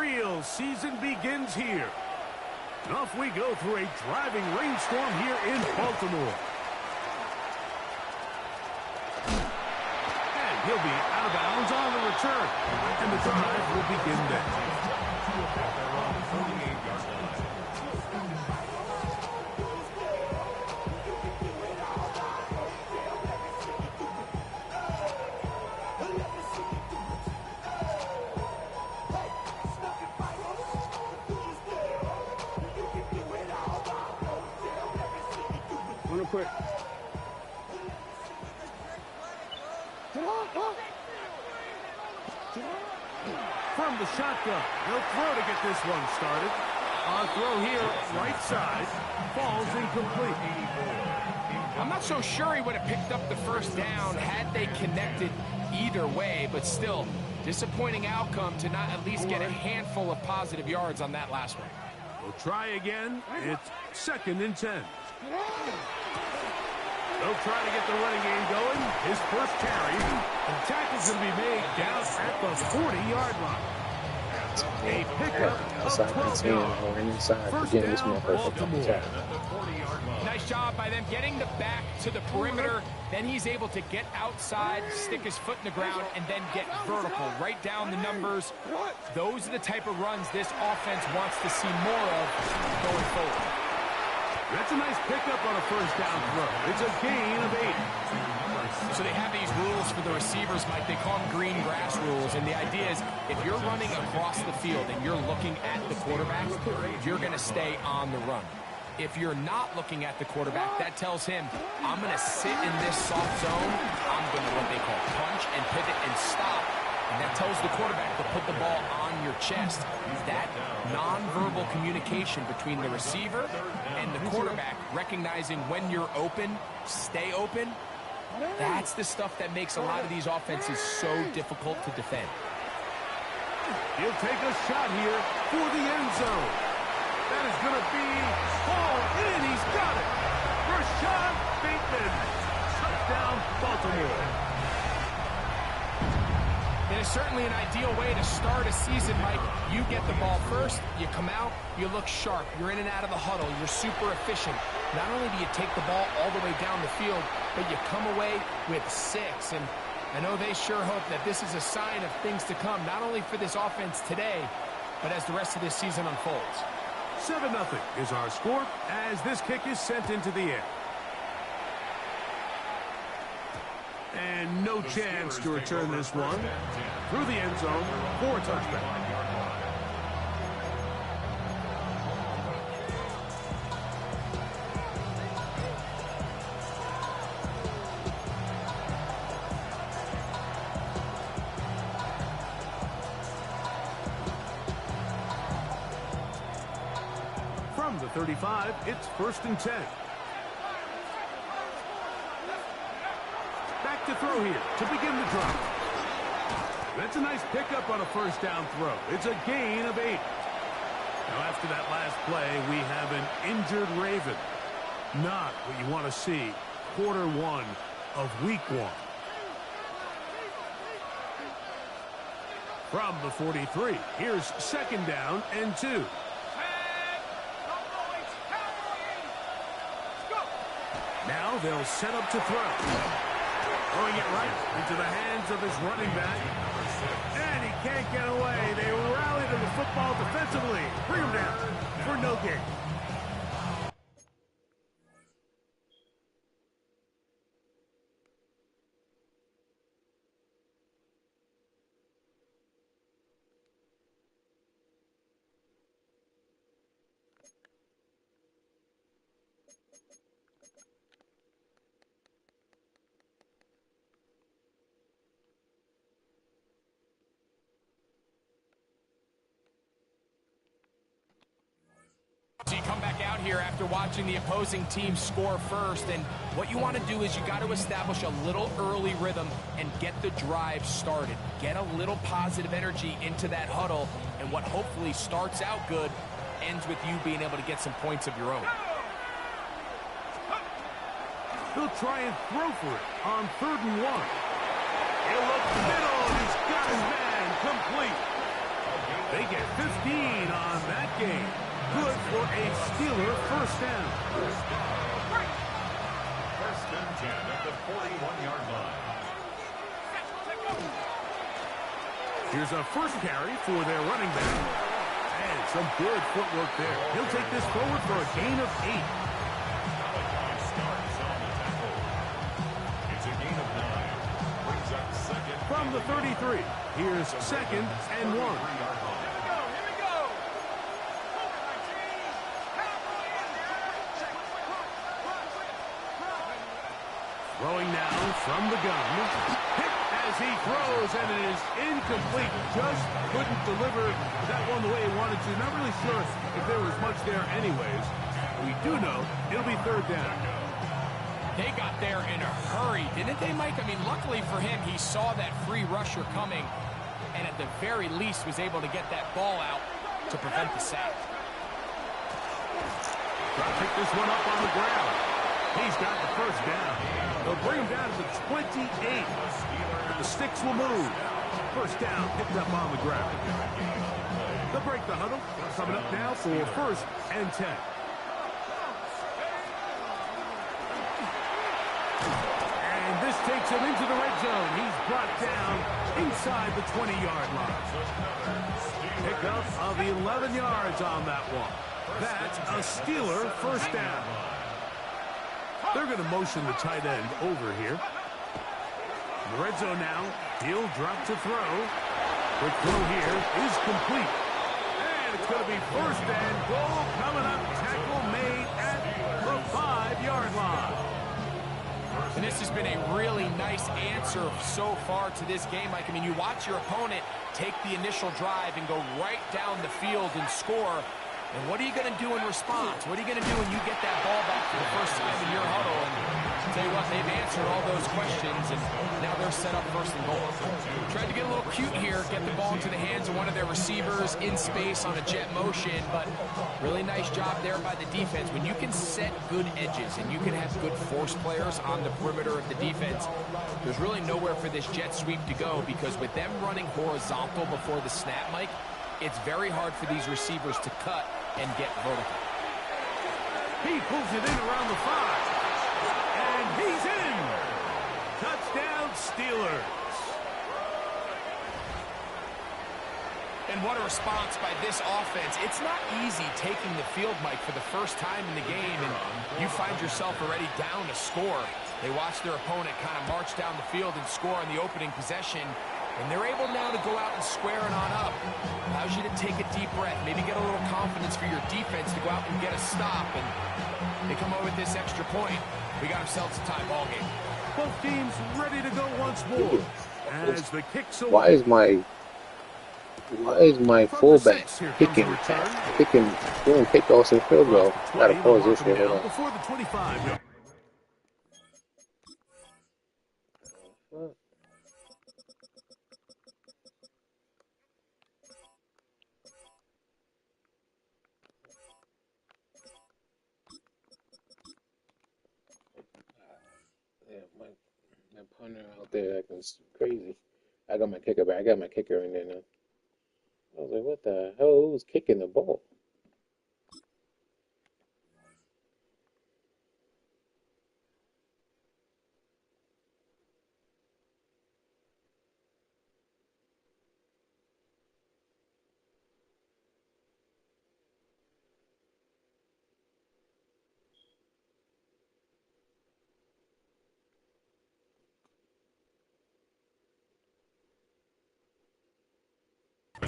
real season begins here. Off we go through a driving rainstorm here in Baltimore. And he'll be out of bounds on the return. And the drive will begin then. Quick. From the shotgun, he'll throw to get this one started. On throw here, right side, falls incomplete. I'm not so sure he would have picked up the first down had they connected either way, but still, disappointing outcome to not at least get a handful of positive yards on that last one. We'll try again. It's 2nd and 10. They'll try to get the running game going. His first carry. The tackle's going to be made down at the 40-yard line. A pickup of 12 yards. First down, Baltimore. Nice job by them getting the back to the perimeter. Then he's able to get outside, stick his foot in the ground, and then get vertical. Right down the numbers. Those are the type of runs this offense wants to see more of going forward. That's a nice pickup on a first down throw. It's a gain of 8. So they have these rules for the receivers, Mike. They call them green grass rules. And the idea is if you're running across the field and you're looking at the quarterback, you're going to stay on the run. If you're not looking at the quarterback, that tells him, I'm going to sit in this soft zone. I'm going to what they call punch and pivot and stop. And that tells the quarterback to put the ball on your chest. That nonverbal communication between the receiver and the quarterback, recognizing when you're open, stay open, that's the stuff that makes a lot of these offenses so difficult to defend. He'll take a shot here for the end zone. That is going to be hauled in. He's got it. Rashad Bateman. Touchdown, Baltimore. It is certainly an ideal way to start a season, Mike. You get the ball first, you come out, you look sharp, you're in and out of the huddle, you're super efficient. Not only do you take the ball all the way down the field, but you come away with 6. And I know they sure hope that this is a sign of things to come, not only for this offense today, but as the rest of this season unfolds. 7-0 is our score as this kick is sent into the air. And no chance to return this one through the end zone for a touchback. From the 35, it's 1st and 10. To throw here to begin the drive. That's a nice pickup on a first down throw. It's a gain of 8. Now after that last play, we have an injured Raven. Not what you want to see quarter 1 of week 1. From the 43, here's 2nd down and 2. Now they'll set up to throw. Throwing it right into the hands of his running back. And he can't get away. They rally to the football defensively. Bring him down for no gain. So you come back out here after watching the opposing team score first, and what you want to do is you got to establish a little early rhythm and get the drive started. Get a little positive energy into that huddle, and what hopefully starts out good ends with you being able to get some points of your own. He'll try and throw for it on 3rd and 1. He'll look middle, and he's got his man complete. They get 15 on that game. Good for a Steeler first down. First and 10 at the 41-yard line. Here's a first carry for their running back. And some good footwork there. He'll take this forward for a gain of 8. It's a gain of 9. Brings up second. From the 33, here's second and 1. Throwing now from the gun. Hit as he throws, and it is incomplete. Just couldn't deliver that one the way he wanted to. Not really sure if there was much there anyways. We do know it'll be third down. They got there in a hurry, didn't they, Mike? I mean, luckily for him, he saw that free rusher coming, and at the very least was able to get that ball out to prevent the sack. Try to pick this one up on the ground. He's got the first down. They'll bring him down to the 28. The sticks will move. First down, picked up on the ground. They'll break the huddle. Coming up now for first and 10. And this takes him into the red zone. He's brought down inside the 20-yard line. Pickup of 11 yards on that one. That's a Steeler first down. They're going to motion the tight end over here. In the red zone now. He'll drop to throw. Quick throw here is complete. And it's going to be first and goal coming up. Tackle made at the 5-yard line. And this has been a really nice answer so far to this game, Mike. I mean, you watch your opponent take the initial drive and go right down the field and score. And what are you going to do in response? What are you going to do when you get that ball back for the first time in your huddle? And I'll tell you what, they've answered all those questions, and now they're set up first and goal. Tried to get a little cute here, get the ball into the hands of one of their receivers in space on a jet motion, but really nice job there by the defense. When you can set good edges and you can have good force players on the perimeter of the defense, there's really nowhere for this jet sweep to go, because with them running horizontal before the snap, Mike, it's very hard for these receivers to cut and get vertical. He pulls it in around the 5. And he's in. Touchdown, Steelers. And what a response by this offense. It's not easy taking the field, Mike, for the first time in the game, and you find yourself already down a score. They watch their opponent kind of march down the field and score on the opening possession. And they're able now to go out and square it on up. Allows you to take a deep breath, maybe get a little confidence for your defense to go out and get a stop. And they come over with this extra point. We got ourselves a tie ball game. Both teams ready to go once more. As the kicks away. Why is my fullback doing pickoffs in field goal? Gotta pause this here. Hold on. Before the 25. My punter out there acting crazy. I got my kicker back. I got my kicker in there now. I was like, what the hell? Who's kicking the ball?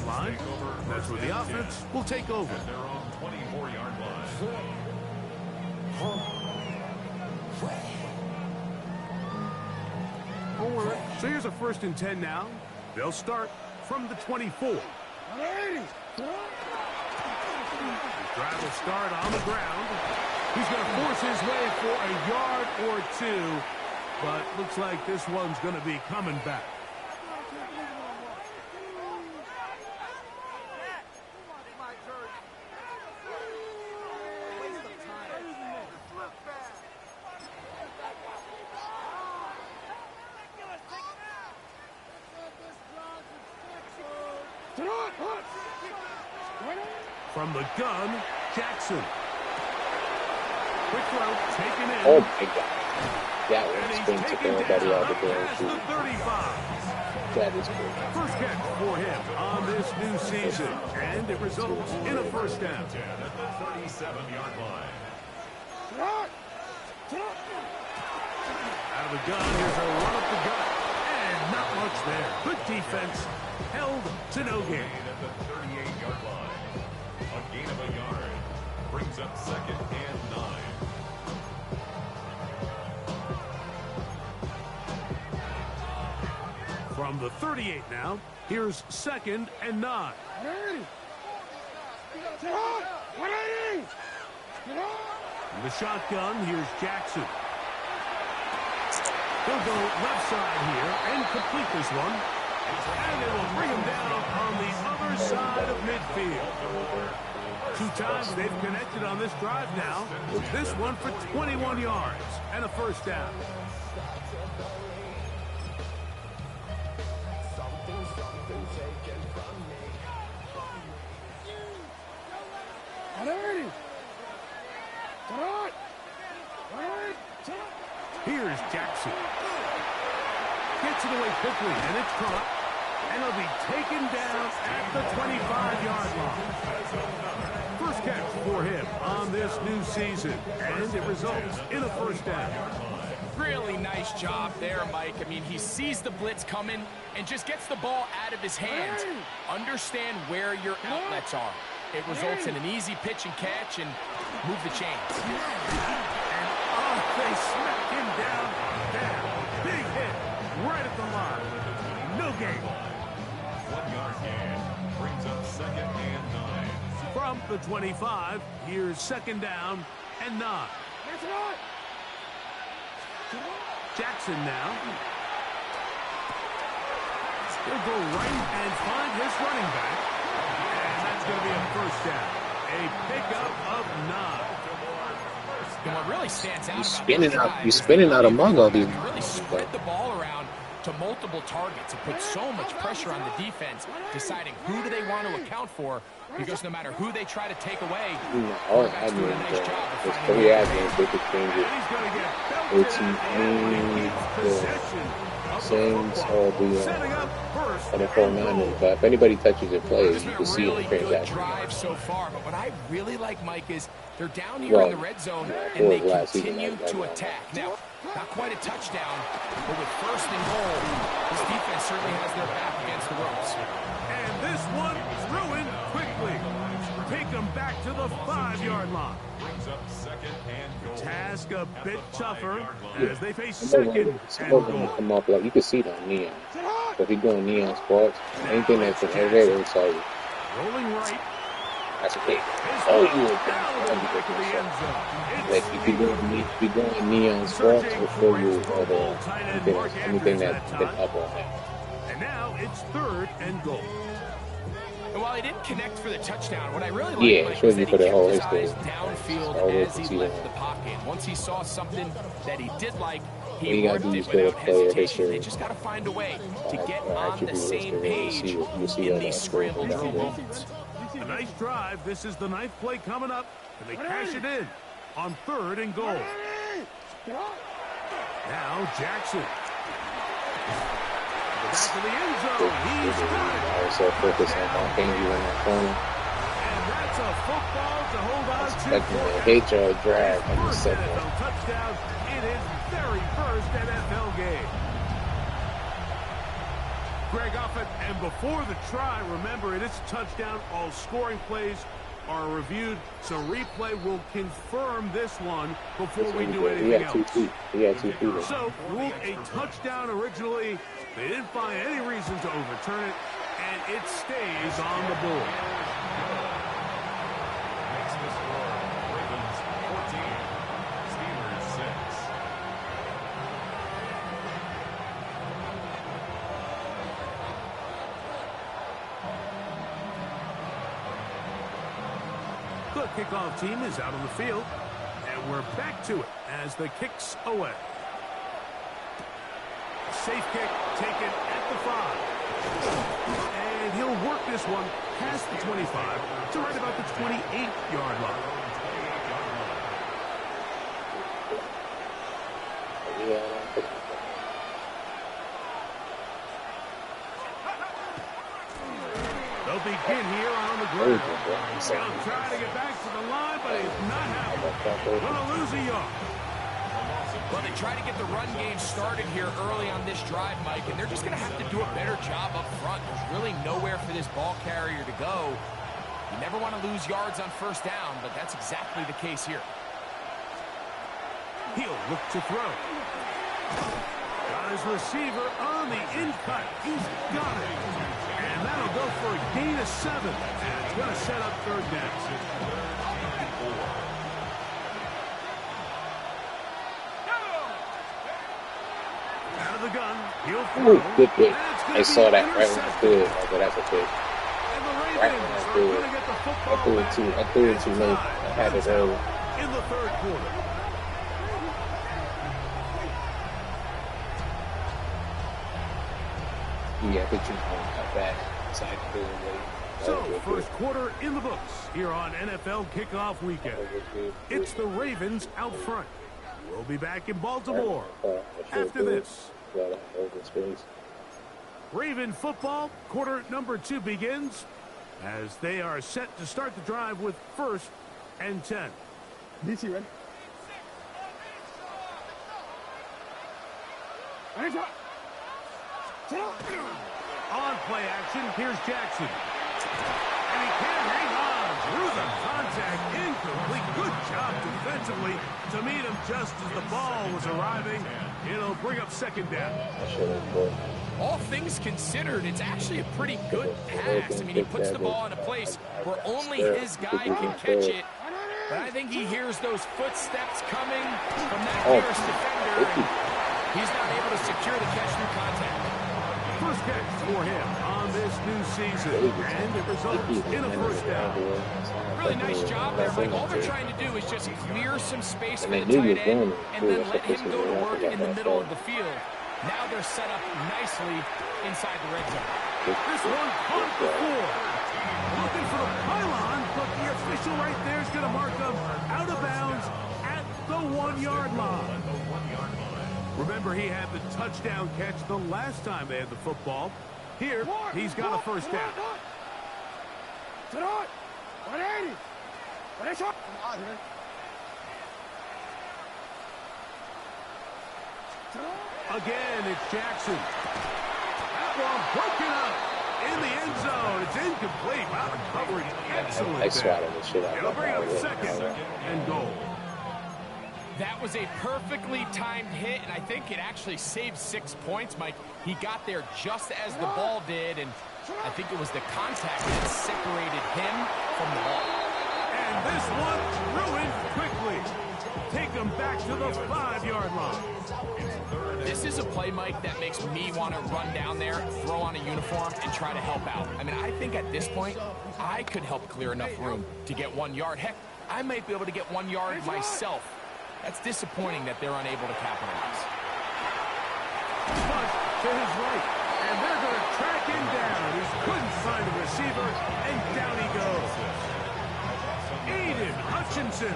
Line. That's where the offense will take over. They're on 24-yard line. So here's a first and 10 now. They'll start from the 24. His drive will start on the ground. He's going to force his way for a yard or two, but looks like this one's going to be coming back. From the gun, Jackson. Quick throw, taken in. Oh my God. That And one he's spin took taken everybody down out the door. past the 35. That is cool. First catch for him on this new season, and it results in a first down. At the 37-yard line. Out of the gun, here's a run up the gut, and not much there. Good defense, held to no gain. At the 38-yard line. A gain of a yard. Brings up second and 9. From the 38 now, here's second and 9. In the shotgun, here's Jackson. He'll go left side here and complete this one. And they will bring him down on the other side of midfield. 2 times they've connected on this drive now. This one for 21 yards and a first down. Here's Jackson. Gets it away quickly, and it's caught. And it'll be taken down at the 25-yard line. First catch for him on this new season, and it results in a first down. Really nice job there, Mike. I mean, he sees the blitz coming and just gets the ball out of his hands. Understand where your outlets are. It results in an easy pitch and catch and move the chains. And oh, they smack him down there. Big hit right at the line. No gain. 1-yard gain. Brings up second and 9. From the 25, here's second down and 9. Jackson now. He'll go right and find his running back. And that's going to be a first down. A pickup of 9. And what really stands out He's spinning out among all these. really spread the ball around to multiple targets. It puts so much pressure on the defense, deciding who do they want to account for, because no matter who they try to take away, quarterback's doing a nice job of It's finding 3 a admins, they could change it. He's going to get Saints or the setting up first. and the 49ers. But if anybody touches it plays, you can see it in the good transaction. drive so far, but what I really like, Mike, is they're down here Well, in the red zone yeah, and they for last season, continue I to know. attack. Now, not quite a touchdown, but with first and goal, this defense certainly has their back against the ropes. And this one threw in quickly. Take them back to the 5-yard line. Brings up second and goal. Task a bit tougher Yeah. as they face Some of them second and goal. come up like you can see it on Neon. So if you're doing Neon Sports, anything that's an elevator, it's like Rolling right. that's a cake. His Oh, ball you down the back of the end zone. like if you're doing Neon Sports, it'll show you all the anything that's been up on that. And now it's 3rd and goal. And while he didn't connect for the touchdown, what I really like, Yeah, Mike, shows is you that for he the whole kept his history. eyes downfield Always as he see left that. the pocket. Once he saw something that he did like, What he you gotta ripped do it is go to without player hesitation. history. They just got to find a way to get Or on the attribute same history, page you see in all these that scramble down drill there. moments. A nice drive. This is the 9th play coming up, and they cash it in on 3rd and goal. Now Jackson. Back of the end zone. He's got it. I was so focused on how can you in that corner. And that's a football to hold on to. Expecting a H.R. drag on the First second. NFL touchdown in his very first NFL game. Greg Offit, and before the try, remember it is a touchdown. All scoring plays are reviewed, so replay will confirm this one before we do He anything had 2 else. feet. He had 2 feet. So, ruled a touchdown originally. They didn't find any reason to overturn it, and it stays on the board. Makes the score Ravens 14, Steelers 6. The kickoff team is out on the field, and we're back to it as the kick's away. Safe kick taken at at the 5. And he'll work this one past the 25 to right about the 28-yard line. They'll begin here on the ground. He'll try to get back to the line, but it's not happening. Gonna lose a yard. Well, they try to get the run game started here early on this drive, Mike, and they're just going to have to do a better job up front. There's really nowhere for this ball carrier to go. You never want to lose yards on first down, but that's exactly the case here. He'll look to throw. Got his receiver on the in-cut. He's got it. And that'll go for a gain of 7. And it's going to set up third down. Out of the gun, he'll throw. Ooh, good pick. I saw that right when I threw it. Okay, that's a pick. And the Right Ravens when I are threw going it. to get the I football threw it back too. I threw it too late. I had it early. in the third quarter. Yeah, I think you're going to cut back. So I threw it late. So, first quarter in the books here on NFL Kickoff Weekend. It's the Ravens out front. We'll be back in Baltimore after this. Raven football, quarter number 2 begins as they are set to start the drive with 1st and 10. DC, ready? On play action, here's Jackson. And he can't hang on through the contact. Incomplete. Good job defensively to meet him just as the ball was arriving. It'll bring up 2nd down. All things considered, it's actually a pretty good pass. I mean, he puts the ball in a place where only his guy can catch it. But I think he hears those footsteps coming from that nearest defender. And he's not able to secure the catch through contact. First catch for him on this new season. And it results in a 1st down. Really nice job there, Mike. All they're trying to do is just clear some space for the tight end and then let him go to work in the middle of the field. Now they're set up nicely inside the red zone. This one caught the 4. Looking for the pylon, but the official right there is going to mark him out of bounds at the 1-yard line. Remember, he had the touchdown catch the last time they had the football. Here, he's got a 1st down. Again, it's Jackson. That one broken up in the end zone. It's incomplete. Wow, the coverage excellent. I swatted the shit out It'll of bring up that. 2nd and goal. That was a perfectly timed hit, and I think it actually saved 6 points, Mike. He got there just as the ball did, and I think it was the contact that separated him from the ball. And this one ruined quickly. Take him back to the 5-yard line. This is a play, Mike, that makes me want to run down there, throw on a uniform, and try to help out. I mean, I think at this point, I could help clear enough room to get 1 yard. Heck, I might be able to get 1 yard myself. That's disappointing that they're unable to capitalize. Push to his right, and they're going to track him down. He couldn't find the receiver, and down he goes. Aiden Hutchinson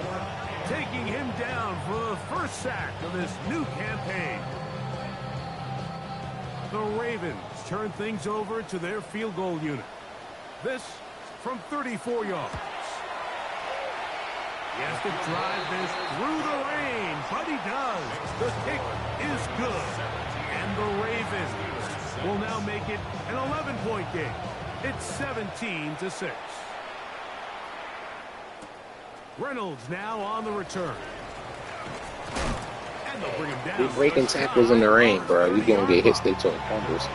taking him down for the 1st sack of this new campaign. The Ravens turn things over to their field goal unit. This from 34 yards. He has to drive this through the rain, but he does. The kick is good. And the Ravens will now make it an 11-point game. It's 17-6. Reynolds now on the return. And they'll bring him down. We breaking tackles in the rain, bro. You gonna get hit sticks on fumbles.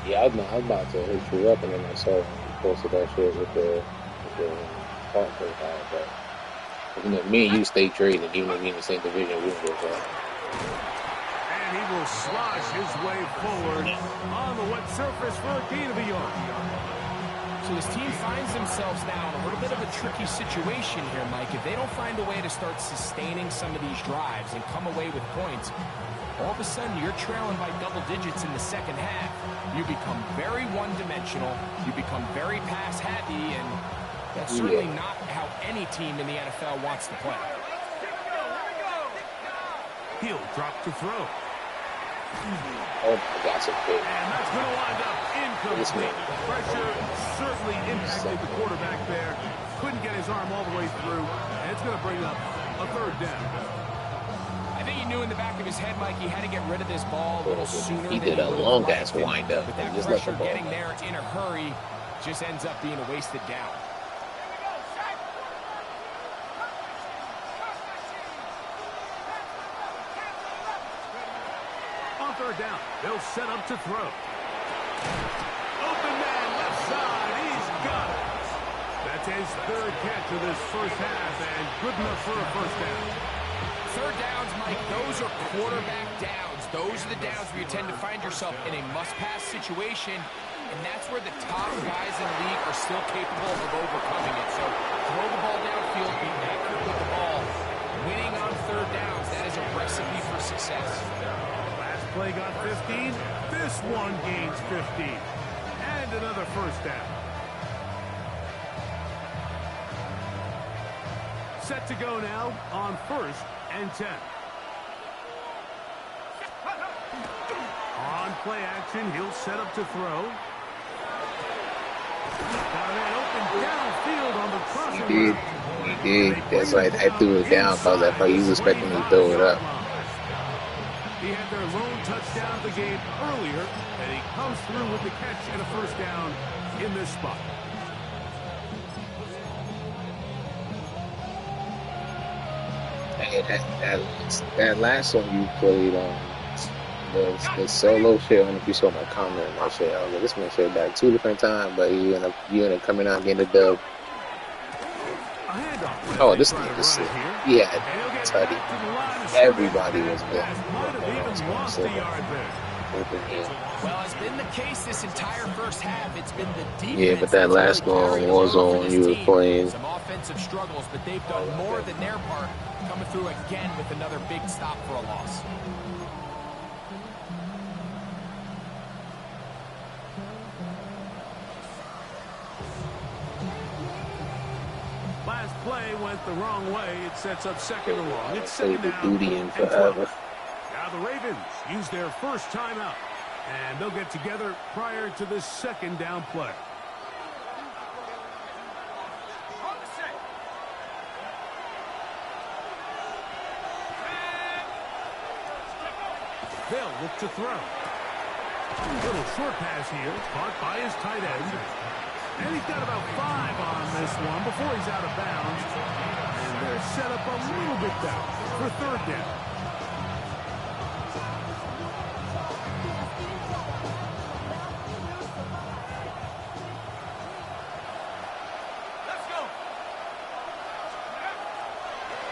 Yeah, I was about to hit you up, and then I saw you posted that shit with the Hawk profile, but you know, me and you stay trading, even though we in the same division, we don't go far. And he will slosh his way forward on the wet surface for a gain of a yard. So this team finds themselves now in a little bit of a tricky situation here, Mike. If they don't find a way to start sustaining some of these drives and come away with points, all of a sudden you're trailing by double digits in the second half. You become very one-dimensional. You become very pass-happy, and that's certainly not how any team in the NFL wants to play. He'll drop to throw. Oh my gosh, it's big. And that's going to wind up incomplete. Pressure certainly impacted the quarterback there. Couldn't get his arm all the way through, and it's going to bring up a third down. I think he knew in the back of his head, Mike, he had to get rid of this ball a little sooner. He did a long-ass wind-up. But that Just let the pressure ball getting there in a hurry just ends up being a wasted down. Third down. They'll set up to throw. Open man, left side. He's got it. That's his third catch of this first half, and good enough for a first down. Third downs, Mike, those are quarterback downs. Those are the downs where you tend to find yourself in a must-pass situation, and that's where the top guys in the league are still capable of overcoming it. So throw the ball downfield, be accurate with the ball. Winning on third downs, that is a recipe for success. Play got 15. This one gains 15. And another first down. Set to go now on 1st and 10. On play action, he'll set up to throw. Got an open downfield on the crossing. He did. That's why I threw it down, because I thought he was expecting me to throw it up. He had their lone touchdown of the game earlier, and he comes through with the catch and a first down in this spot. Hey, that last one you played on the solo shit. I don't know if you saw my comment on my shit. I was like, this man said that 2 different times, but you end up coming out and getting the dub. Oh, this nigga is sick. Yeah, Tutty. Everybody was good. Well, it's been the case this entire first half. It's been the defense. Yeah, but that last one was on you were playing. Some offensive struggles, but they've done more than their part, coming through again with another big stop for a loss. Last play went the wrong way. It sets up second and long. It's Save second the down duty in and forever. 12. Now the Ravens use their first timeout, and they'll get together prior to this second down play. They'll look to throw. Little short pass here, caught by his tight end. And he's got about 5 on this one before he's out of bounds. And they're set up a little bit better for third down. Let's go.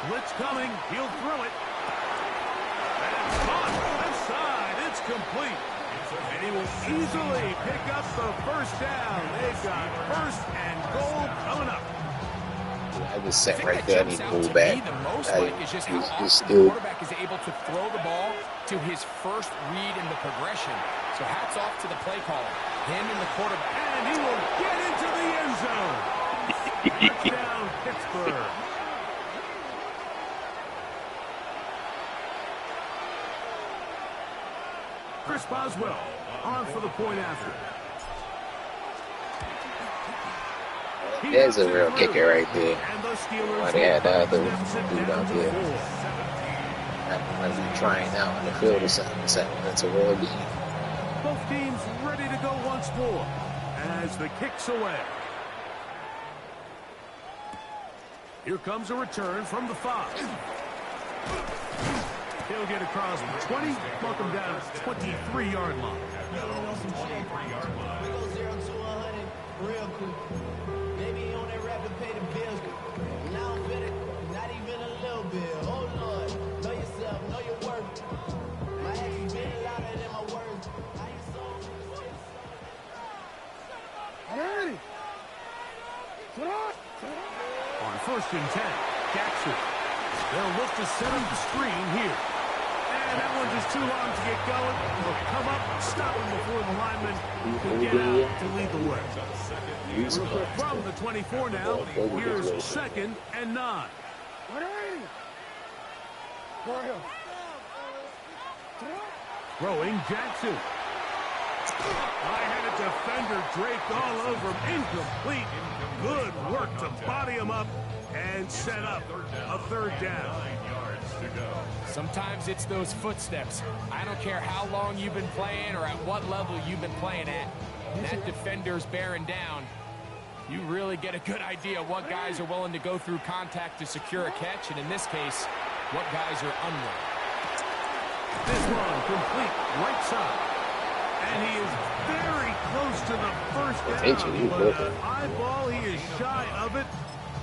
Blitz coming. He'll throw it. And caught left side. It's complete. And he will easily pick up the first down. They've got first and goal coming up. I just sat right there. I need to move back. He's still. The quarterback is able to throw the ball to his first read in the progression. So hats off to the play caller. Him and the quarterback. And he will get into the end zone. Touchdown, Pittsburgh. Chris Boswell on for the point after. There's a real kicker right there. Why they had the other dude out there. I'm trying out on the field or something. That's a real game. Both teams ready to go once more as the kick's away. Here comes a return from the 5. He'll get across the 20, knock him down at 23-yard line. Real quick. Maybe on that rap to pay the bills. Now I'm better, not even a little bit. Oh Lord, know yourself, know your worth. My ex On 1st and 10, Jackson. They'll look to set up the screen here. And that one just too long to get going. They'll come up, stop him before the lineman can get out to lead the way. From the 24 now, here's 2nd and 9. Throwing Jackson. High-headed defender draped all over him. Incomplete. Good work to body him up and set up a 3rd down. Sometimes it's those footsteps. I don't care how long you've been playing or at what level you've been playing at. When that defender's bearing down, you really get a good idea of what guys are willing to go through contact to secure a catch, and in this case, what guys are unwilling. This one complete right side. And he is very close to the 1st down, but an eyeball, he is shy of it.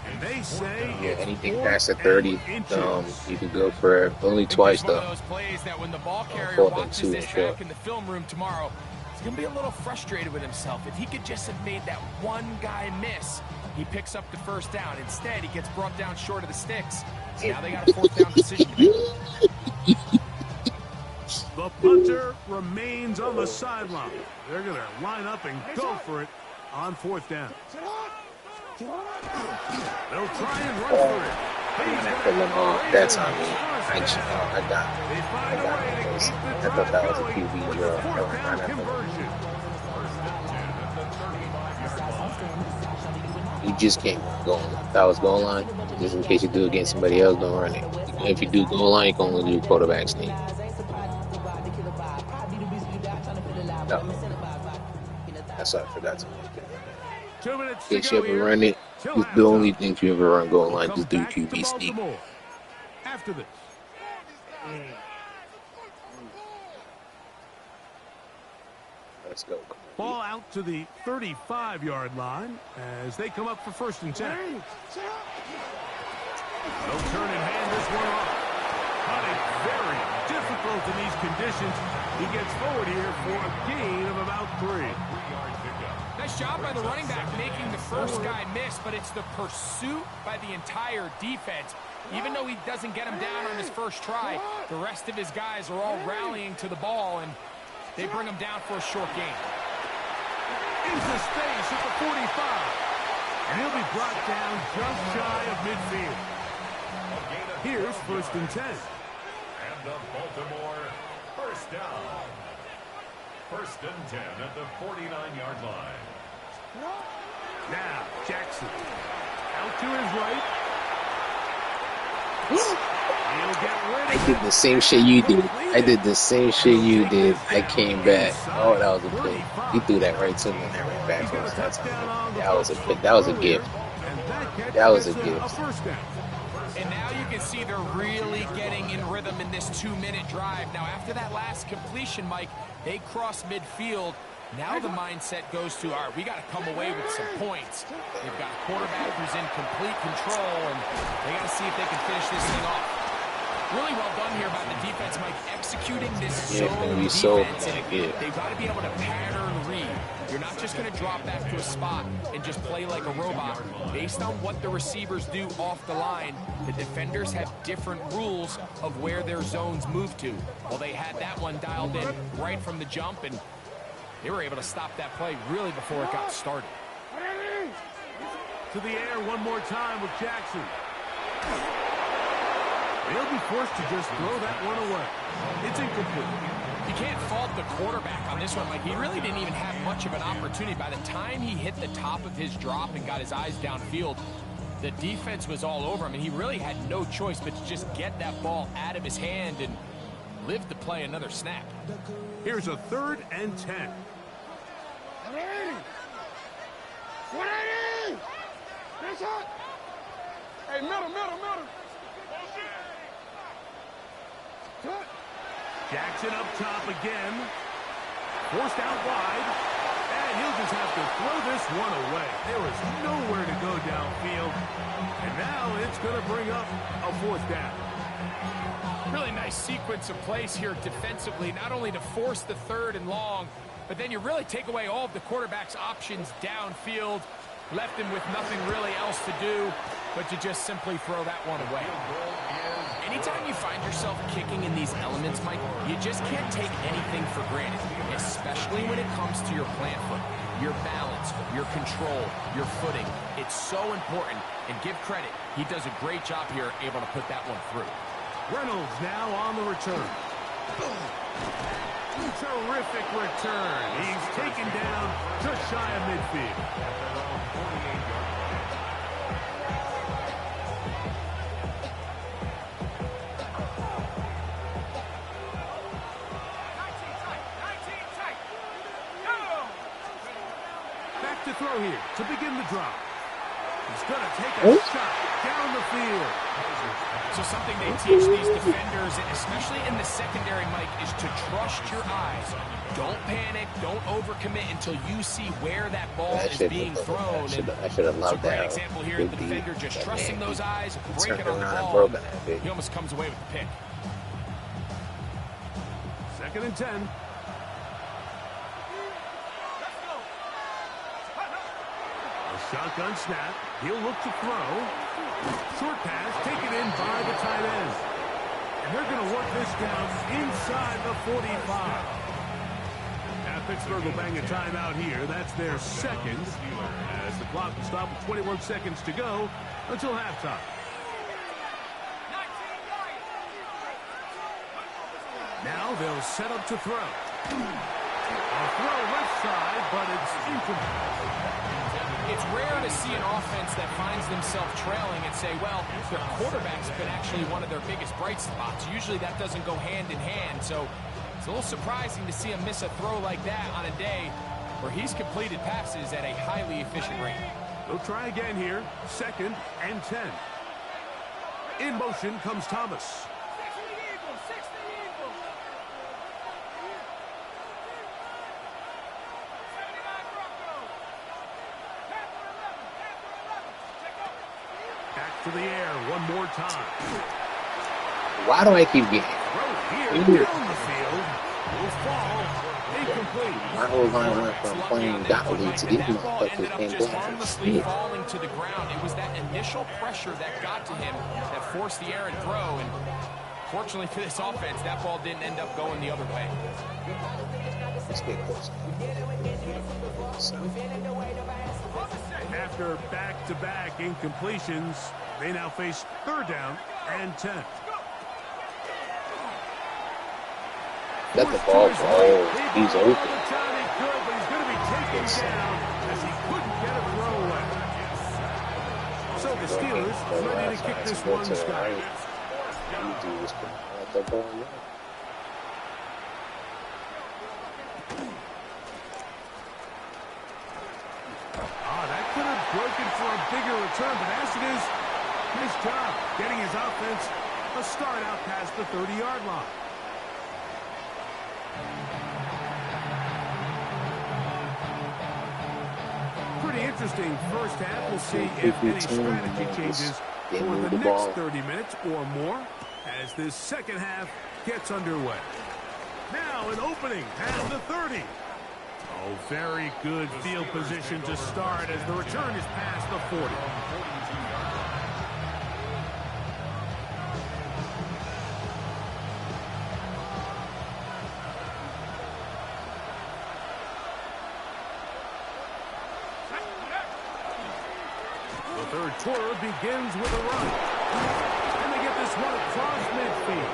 And they say anything past the 30, you can go for it. Only twice, though. One of those plays that when the ball carrier watches this back in the film room tomorrow, he's going to be a little frustrated with himself. If he could just have made that one guy miss, he picks up the 1st down. Instead, he gets brought down short of the sticks. So now they got a 4th down decision to make. The punter remains on the sideline. They're going to line up and go for it on 4th down. They'll try and run for it. That's on me. I got it. I thought that was a QB draw. You just can't go on. That was goal line. Just in case you do against somebody else, don't run it. If you do goal line, you can only do quarterback sneak. No. That's what I forgot to mention. 2 minutes In to case you go ever here. run it, just the only thing you ever run goal line, just do QB sneak. After this. Let's go. Ball out to the 35-yard line as they come up for 1st and 10. They'll turn and hand this one off. But it's very difficult in these conditions. He gets forward here for a gain of about 3. Nice job by the running back making the 1st guy miss, but it's the pursuit by the entire defense. Even though he doesn't get him down on his 1st try, the rest of his guys are all rallying to the ball, and they bring him down for a short gain. Into space at the 45. And he'll be brought down just shy of midfield. Here's 1st and 10. And the Baltimore 1st down. 1st and 10 at the 49-yard line. Now, Jackson. Out to his right. He'll get ready. I did the same shit you did. I came back. Oh, that was a pick. He threw that right to me and I ran back. That was a pick. That was a gift. That was a gift. And now you can see they're really getting in rhythm in this 2-minute drive. Now, after that last completion, Mike, they cross midfield. Now the mindset goes to, all right, we got to come away with some points. They've got a quarterback who's in complete control, and they got to see if they can finish this thing off. Really well done here by the defense, Mike, executing this zone defense. They've got to be able to pattern read. You're not just going to drop back to a spot and just play like a robot. Based on what the receivers do off the line, the defenders have different rules of where their zones move to. Well, they had that one dialed in right from the jump, and they were able to stop that play really before it got started. To the air one more time with Jackson. They'll be forced to just throw that one away. It's incomplete. You can't fault the quarterback on this one. Like, he really didn't even have much of an opportunity. By the time he hit the top of his drop and got his eyes downfield, the defense was all over him, and he really had no choice but to just get that ball out of his hand and live to play another snap. Here's a 3rd and 10. Hey, middle. Jackson up top again. Forced out wide. And he'll just have to throw this one away. There is nowhere to go downfield. And now it's going to bring up a 4th down. Really nice sequence of plays here defensively, not only to force the 3rd and long, but then you really take away all of the quarterback's options downfield. Left him with nothing really else to do but to just simply throw that one away. Anytime you find yourself kicking in these elements, Mike, you just can't take anything for granted, especially when it comes to your plant foot, your balance, your control, your footing. It's so important, and give credit, he does a great job here able to put that one through. Reynolds now on the return. Terrific return. He's taken down just shy of midfield. Back to throw here to begin the drop. He's going to take a shot down the field. So something they teach these defenders, especially in the secondary, Mike, is to trust your eyes. Don't panic. Don't overcommit until you see where that ball is being thrown. I should have loved that. Great example here, the defender just trusting those eyes, breaking on the ball. He almost comes away with the pick. 2nd and 10. Shotgun snap. He'll look to throw. Short pass taken in by the tight end. And they're going to work this down inside the 45. Now Pittsburgh will bang a timeout here. That's their second. As the clock will stop with 21 seconds to go until halftime. Now they'll set up to throw. A throw left side, but it's incomplete. It's rare to see an offense that finds themselves trailing and say, well, their quarterback's been actually one of their biggest bright spots. Usually that doesn't go hand in hand, so it's a little surprising to see him miss a throw like that on a day where he's completed passes at a highly efficient rate. They'll try again here. 2nd and 10. In motion comes Thomas. Back to the air one more time. Why do I keep getting here down the field will fall incomplete. My whole line went from playing godly to these motherfuckers ended up just harmlessly falling to the ground. It was that initial pressure that got to him that forced the errant throw, and fortunately for this offense, that ball didn't end up going the other way. Let's get close. After back-to-back incompletions, they now face 3rd down and 10. Let the ball roll. He's open. But he's going to be taken down as he couldn't get a throw away. So the Steelers ready to kick this one, Scott. That could have broken for a bigger return, but as it is, nice job getting his offense a start out past the 30-yard line. Pretty interesting first half. We'll see if any strategy changes for the next 30 minutes or more as this second half gets underway. Now an opening at the 30. Oh, very good field position to start as the return is past the 40. The third quarter begins with a run. And they get this one across midfield.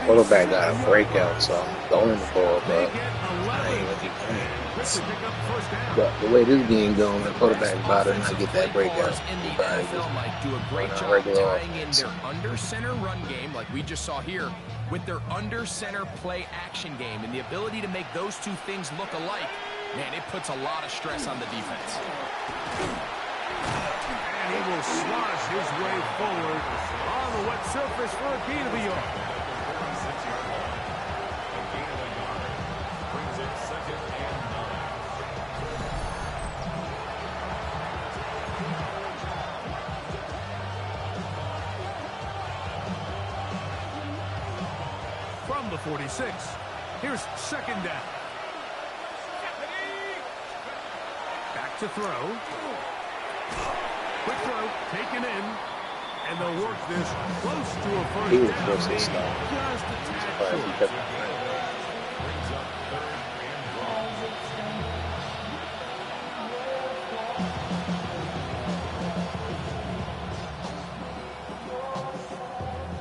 Quarterback got a breakout, so I'm throwing the ball, but I ain't gonna keep playing. But the way this game going, the quarterback about to not get that breakout. In the NFL, Mike, do a great job tying in their under center run game, like we just saw here, with their under center play action game, and the ability to make those two things look alike. Man, it puts a lot of stress on the defense. And he will slosh his way forward on the wet surface for a gain of a yard. From the 46, here's 2nd down. Back to throw. Quick throw, taken in. And they'll work this close to a He was first down. close to Maybe stop. just a tad Surprised he short. kept it running. Brings up 3rd and long.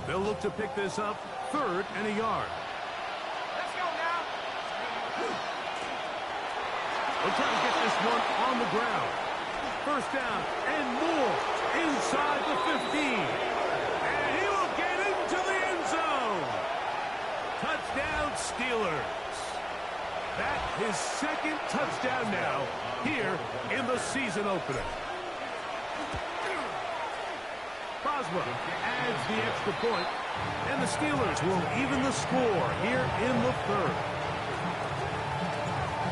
They'll look to pick this up 3rd and a yard. Let's go now. They'll try to get this one on the ground. First down and more inside the 15. And he will get into the end zone. Touchdown Steelers. That's his 2nd touchdown now here in the season opener. Boswell adds the extra point, and the Steelers will even the score here in the 3rd.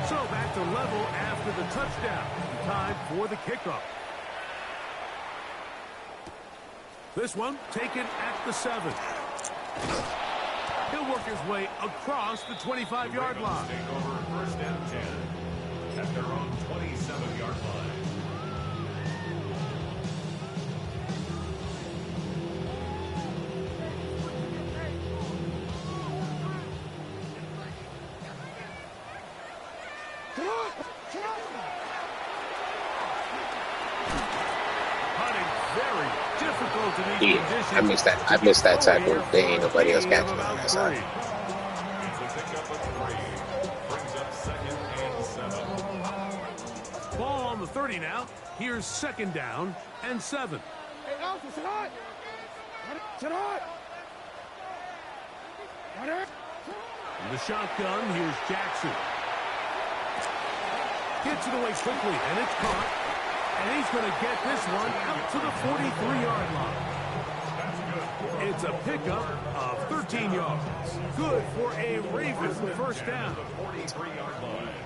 So back to level after the touchdown. Time for the kickoff. This one taken at the 7. He'll work his way across the 25-yard line. Take over 1st and 10 at their own 27-yard line. Very difficult in these conditions. I missed that tackle. There ain't nobody else catching on that side. It's a pickup of 3. Brings up 2nd and 7. Ball on the 30 now. Here's 2nd down and 7. In the shotgun, here's Jackson. Gets it away quickly, and it's caught. And he's going to get this one out to the 43-yard line. It's a pickup of 13 yards. Good for a Ravens first down. 43-yard line.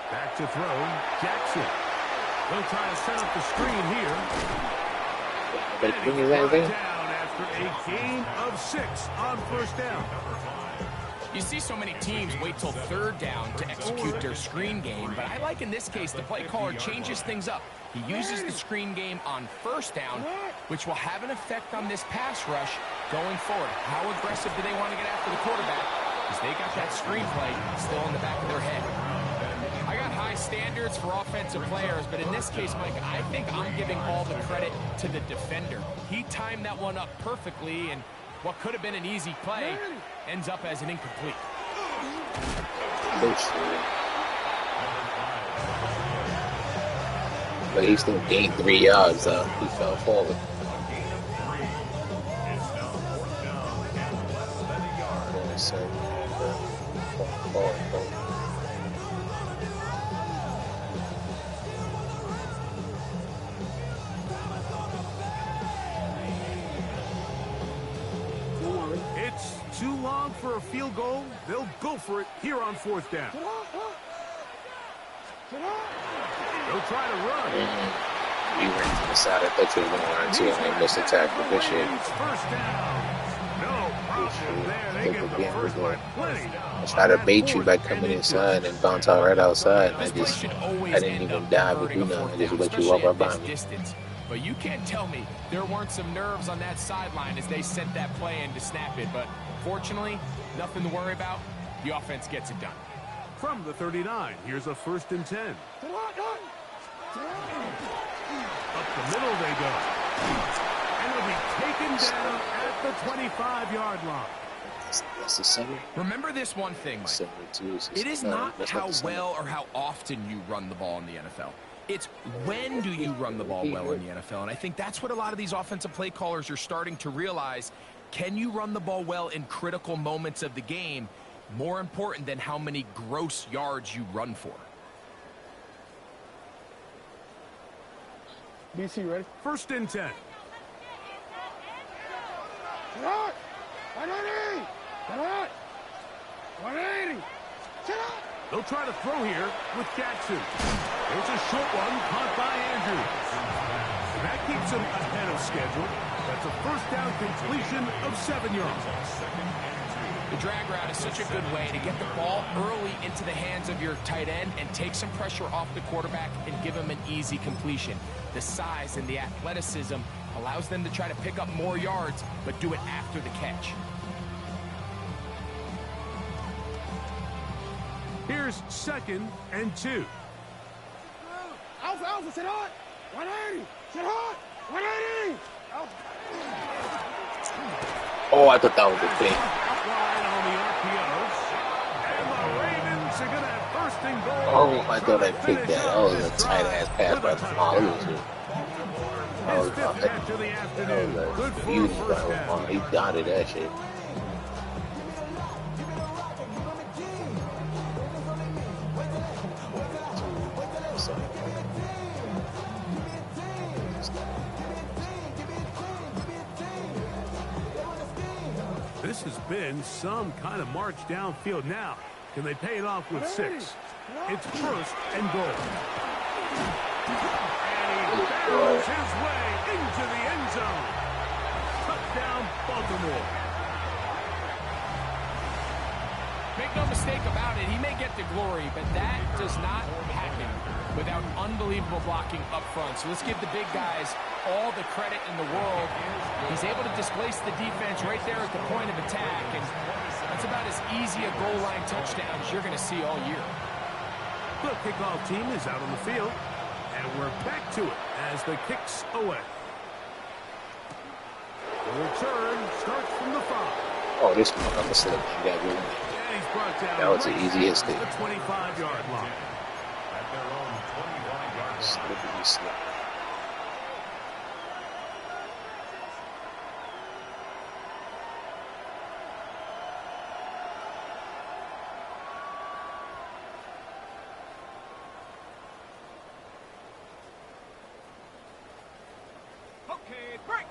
Back to throw, Jackson. They'll try to set up the screen here. But And bring he's his brought ass in. down after a gain of 6 on first down. You see so many teams wait till 3rd down to execute their screen game, but I like in this case the play caller changes things up. He uses the screen game on 1st down, which will have an effect on this pass rush going forward. How aggressive do they want to get after the quarterback? Because they got that screen play still in the back of their head. I got high standards for offensive players, but in this case, Mike, I think I'm giving all the credit to the defender. He timed that one up perfectly, and what could have been an easy play ends up as an incomplete. But he still gained 3 yards. He fell forward. It's too long for a field goal. They'll go for it here on 4th down. They'll try to run. He ran to the side. I thought you were going to run too, and they missed the tackle. Good shit. First down. No problem there. They get the first one plenty. I tried to bait you by coming inside and bounce out right outside. I didn't even dive or do nothing. I just let you walk right by me. But you can't tell me there weren't some nerves on that sideline as they sent that play in to snap it. But fortunately, nothing to worry about. The offense gets it done. From the 39, here's a 1st and 10. Up the middle they go. And it'll be taken down at the 25-yard line. That's the center. Remember this one thing, Mike. It is not how well or how often you run the ball in the NFL. It's when do you run the ball well in the NFL. And I think that's what a lot of these offensive play callers are starting to realize. Can you run the ball well in critical moments of the game? More important than how many gross yards you run for. BC, ready? 1st and 10. They'll try to throw here with Jackson. There's a short one caught by Andrews. And that keeps him ahead of schedule. That's a 1st down completion of 7 yards. The drag route is such a good way to get the ball early into the hands of your tight end and take some pressure off the quarterback and give him an easy completion. The size and the athleticism allows them to try to pick up more yards, but do it after the catch. Here's 2nd and 2. Alpha, Alpha, sit hard. 180. Sit hard. 180. Alpha. Oh, I thought that was a pick. Wide on the RPOs. And the Ravens are going to have 1st and goal. Oh, I thought I picked that. That was a tight ass pass by Lamar. That was His 5th catch of the afternoon. Good for a beauty by first down. Lamar. He dotted that shit. This has been some kind of march downfield now. Can they pay it off with 6? It's 1st and goal. And he barrels his way into the end zone. Touchdown, Baltimore. Make no mistake about it, he may get the glory, but that does not happen without unbelievable blocking up front. So let's give the big guys all the credit in the world. He's able to displace the defense right there at the point of attack, and that's about as easy a goal line touchdown as you're going to see all year. The kickoff team is out on the field, and we're back to it as the kick's away. The return starts from the 5. Oh, this motherfucker said he got good. And he's brought down That was the right easiest at thing. the 25-yard line. At their own 25-yard line. Slippery slip. Okay, break.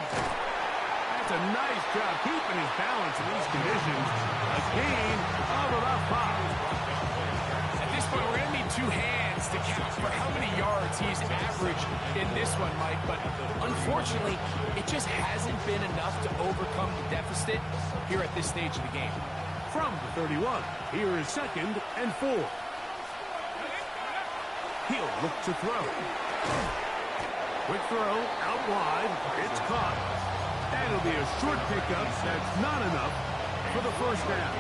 That's a nice job keeping his balance in these conditions. A gain of about 5. At this point, we're going to need 2 hands to count for how many yards he's averaged in this one, Mike. But unfortunately, it just hasn't been enough to overcome the deficit here at this stage of the game. From the 31, here is 2nd and 4. He'll look to throw. Quick throw, out wide. It's caught. That'll be a short pickup. That's not enough for the 1st down.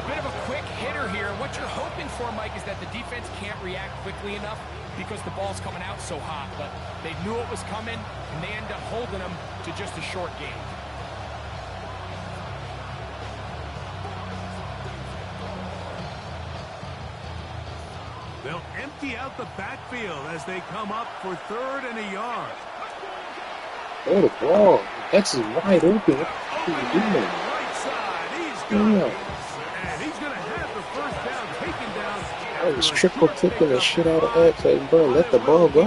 A bit of a quick hitter here. What you're hoping for, Mike, is that the defense can't react quickly enough because the ball's coming out so hot. But they knew it was coming, and they end up holding them to just a short game. They'll empty out the backfield as they come up for 3rd and a yard. Oh, the ball. X is wide open. What are you doing? Right side, he's got Yeah. it. And he's going to have the 1st down taken down. I was triple kicking the shit out of X. Like, bro, let the ball go.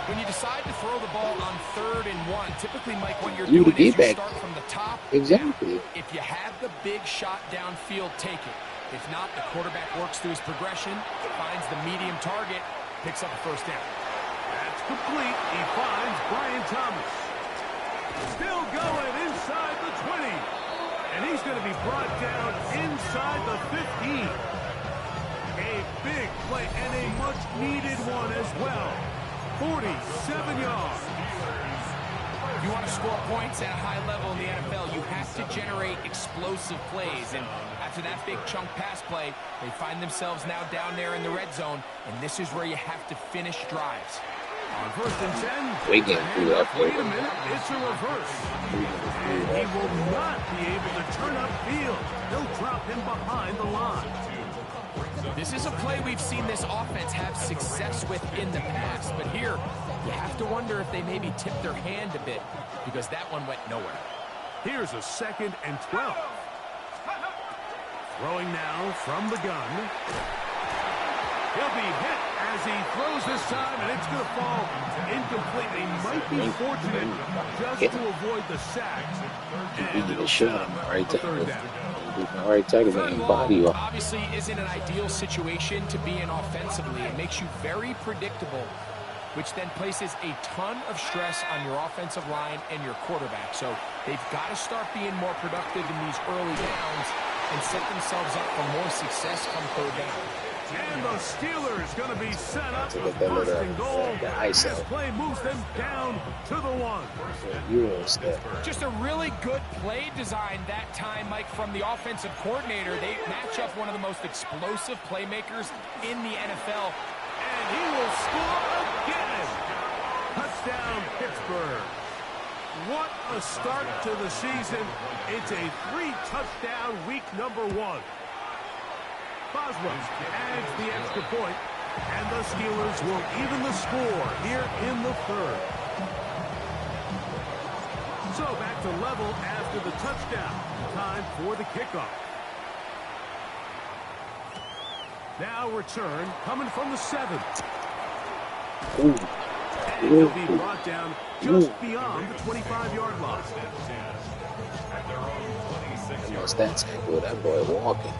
When you decide to throw the ball on 3rd and 1, typically, Mike, what you're You doing to is get you back. start from the top. Exactly. If you have the big shot downfield, take it. If not, the quarterback works through his progression, finds the medium target, picks up a 1st down. That's complete. He finds Brian Thomas. Still going inside the 20. And he's going to be brought down inside the 15. A big play and a much-needed one as well. 47 yards. If you want to score points at a high level in the NFL, you have to generate explosive plays. And after that big chunk pass play, they find themselves now down there in the red zone. And this is where you have to finish drives. On 1st and 10. We getting through that play. Wait a minute. It's a reverse. And he will not be able to turn upfield. They'll drop him behind the line. This is a play we've seen this offense have success with in the past. But here, you have to wonder if they maybe tipped their hand a bit because that one went nowhere. Here's a 2nd and 12. Throwing now from the gun. He'll be hit as he throws this time, and it's going to fall incomplete. He might be fortunate just to avoid the sack. And it'll set up a third down. All right, tackle Third the and body long off. obviously isn't an ideal situation to be in offensively. It makes you very predictable, which then places a ton of stress on your offensive line and your quarterback. So they've got to start being more productive in these early downs and set themselves up for more success come third down. And the Steelers going to be set up To with get that first little, and goal. the ice This out. play moves them down to the 1. Euro step. Just a really good play design that time, Mike, from the offensive coordinator. They match up one of the most explosive playmakers in the NFL. And he will score again. Touchdown, Pittsburgh. What a start to the season. It's a 3-touchdown week number 1. Boswell adds the extra point, and the Steelers will even the score here in the third. So back to level after the touchdown. Time for the kickoff. Now return coming from the 7. Ooh. And he'll be brought down just beyond the 25-yard line. I know stats ain't good. That boy walking.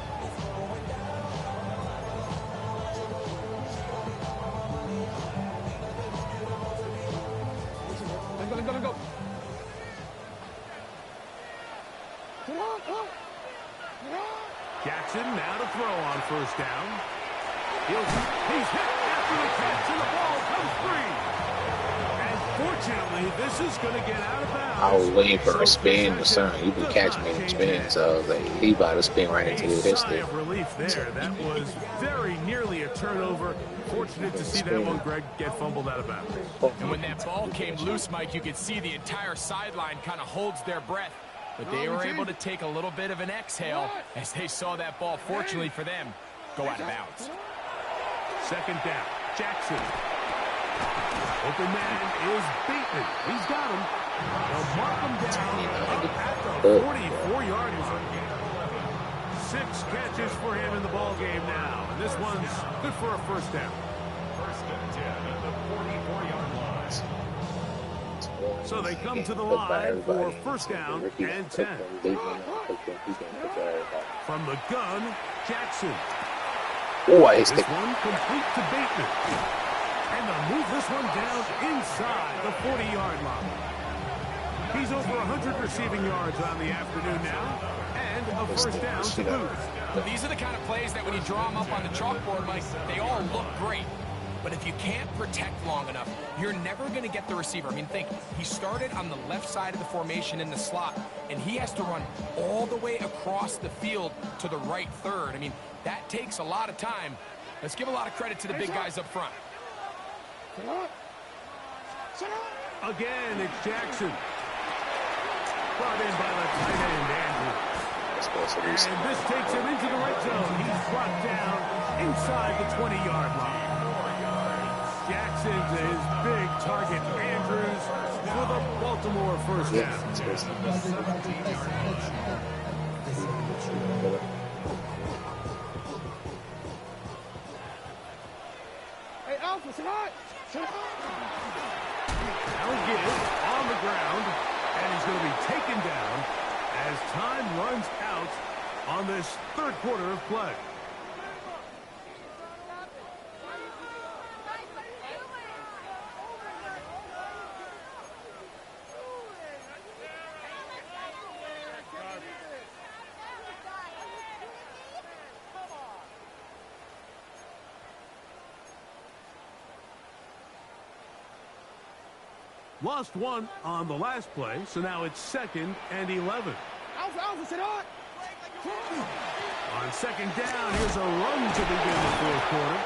Go. Jackson now to throw on first down. He's hit after the catch, and the ball comes free. And fortunately, this is going to get out of bounds. I was waiting for a spin or something. You can catch me in the spin, so I was like, he about to spin right into the Sigh history. of relief there. That was very nearly a turnover. Fortunate to see that one, Greg, get fumbled out of bounds. And when that ball came loose, Mike, you could see the entire sideline kind of holds their breath. But they were able to take a little bit of an exhale as they saw that ball, fortunately for them, go out of bounds. Second down, Jackson. Open man is Bateman. He's got him. They'll mark him down at the 44-yard line. 6 catches for him in the ball game now. And this one's good for a first down. First and 10 at the 44-yard line. So they come to the line for first down and 10. From the gun, Jackson. Oh, I hit This the one complete to Bateman. And they'll move this one down inside the 40-yard line. He's over 100 receiving yards on the afternoon now. And a first down to boot. These are the kind of plays that when you draw them up on the chalkboard, Mike, they all look great. But if you can't protect long enough, you're never going to get the receiver. I mean, think, he started on the left side of the formation in the slot, and he has to run all the way across the field to the right third. I mean, that takes a lot of time. Let's give a lot of credit to the big guys up front. Again, it's Jackson. Brought in by the tight end, Andrews. And this takes him into the red zone. He's brought down inside the 20-yard line. Jackson's his big target, Andrews, for the Baltimore first down. Hey, Alpha, sit hot. Now Gibbs on the ground, and he's going to be taken down as time runs out on this third quarter of play. Lost one on the last play, so now it's 2nd and 11. Alpha, sit hot. On second down, here's a run to begin the fourth quarter.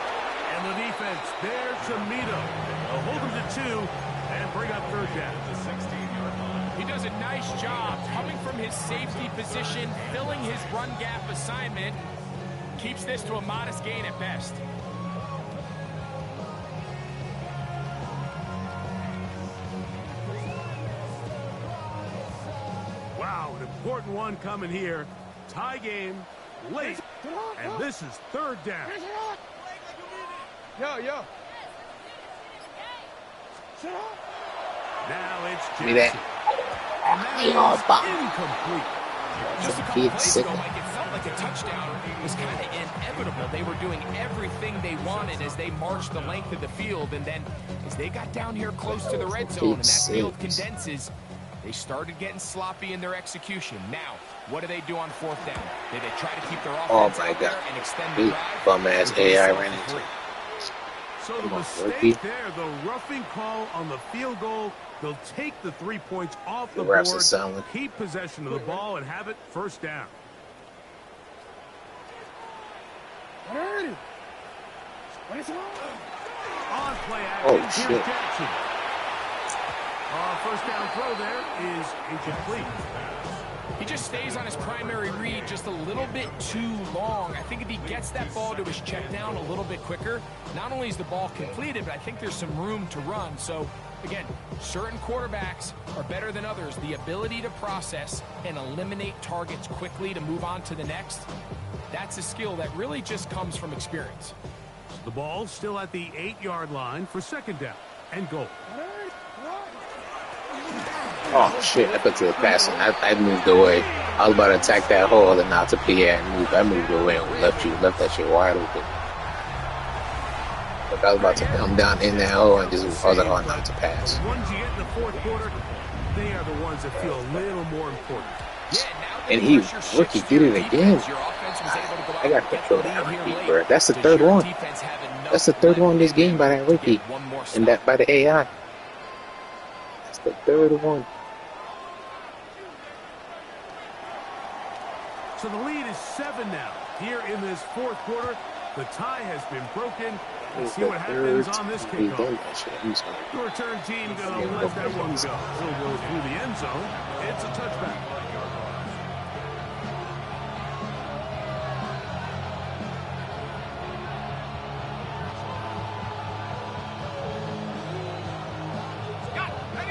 And the defense there to Mito. They'll hold him to 2 and bring up third down. The 16-yard line. He does a nice job coming from his safety position, filling his run gap assignment. Keeps this to a modest gain at best. Wow, an important one coming here. Tie game, late, and this is third down. Yeah. Shut up. Now it's Give me that. And that is incomplete. Just a couple plays ago, Mike, it felt like a touchdown was kind of inevitable. They were doing everything they wanted as they marched the length of the field, and then as they got down here close to the red zone and that field condenses, they started getting sloppy in their execution. Now, what do they do on fourth down? Did they try to keep their offense out there and extend the drive? Bum-ass AI ran into it. So the mistake there, the roughing call on the field goal, they'll take the 3 points off the board, keep possession of the ball, and have it first down. On play action, here's Jackson. First down throw there is incomplete. He just stays on his primary read just a little bit too long. I think if he gets that ball to his check down a little bit quicker, not only is the ball completed, but I think there's some room to run. So, again, certain quarterbacks are better than others. The ability to process and eliminate targets quickly to move on to the next, that's a skill that really just comes from experience. The ball still at the 8-yard line for second down and goal. Oh shit, I put to the passing. I moved away. I was about to attack that hole and not to PA and move. I moved away and left that shit wide open. Like I was about to come down in that hole and just I was like, oh, not to pass. The ones you get in the fourth quarter, they are the ones that feel a little more important. And rookie did it again. I got control of that rookie, bro. That's the third one. That's the third one in this game by that rookie. And that by the AI. That's the third one. So the lead is 7 now. Here in this fourth quarter, the tie has been broken. Let's see what happens on this kickoff. The return team going to let that one go. It'll go through the end zone. It's a touchback.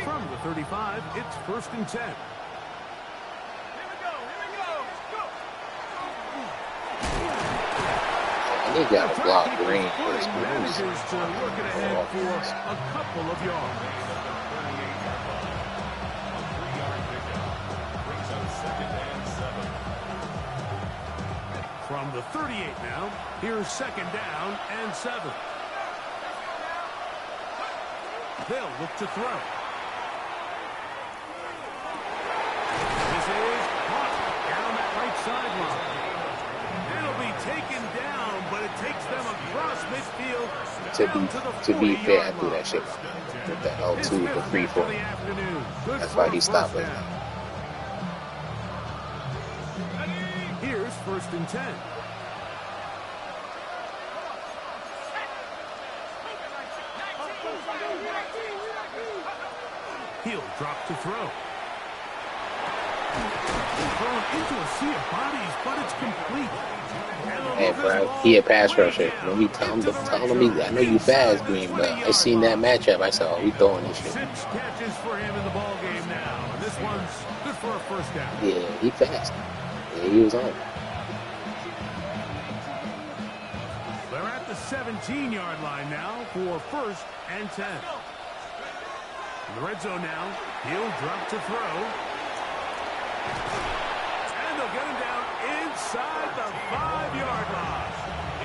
From the 35, it's 1st and 10. They got to block Green for this manages to work it ahead for a couple of yards. From the 38 now, here's 2nd down and 7. They'll look to throw. This is caught down that right sideline. It'll be taken down, but it takes them across midfield. To be fair, I threw that shit with the L2, the free for. That's why he stopped it. Here's 1st and 10. He'll drop to throw. Thrown into a sea of bodies, but it's complete. Hey, bro, he a pass rusher. When we tell him, I know you fast, Green, but I seen that matchup. I saw, we throwing this shit. 6 catches for him in the ball game now, and this one's good for a first down. Yeah, he fast. Yeah, he was on. They're at the 17-yard line now for 1st and 10. In the red zone now, he'll drop to throw. And they'll get him down inside the 5-yard line.